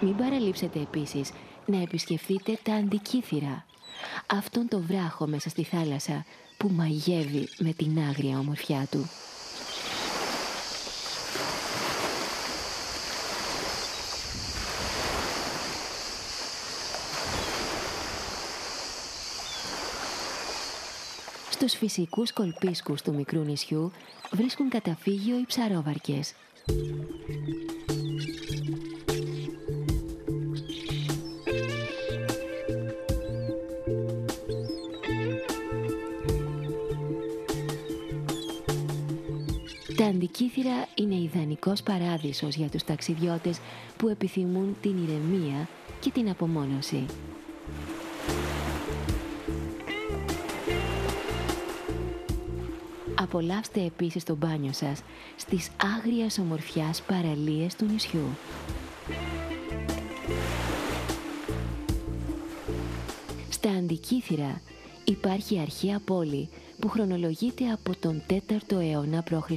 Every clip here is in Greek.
Μην παραλείψετε επίσης να επισκεφτείτε τα Αντικήθυρα, αυτόν το βράχο μέσα στη θάλασσα που μαγεύει με την άγρια ομορφιά του. Στους φυσικούς κολπίσκους του μικρού νησιού βρίσκουν καταφύγιο οι ψαρόβαρκες. Τα Αντικήθυρα είναι ιδανικός παράδεισος για τους ταξιδιώτες που επιθυμούν την ηρεμία και την απομόνωση. Απολαύστε επίσης το μπάνιο σας στις άγριας ομορφιάς παραλίες του νησιού. Στα Αντικήθυρα υπάρχει αρχαία πόλη που χρονολογείται από τον 4ο αιώνα π.Χ.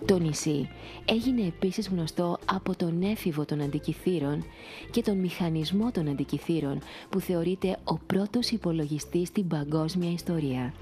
Το νησί έγινε επίσης γνωστό από τον έφηβο των Αντικηθύρων και τον μηχανισμό των Αντικηθύρων που θεωρείται ο πρώτος υπολογιστής στην παγκόσμια ιστορία.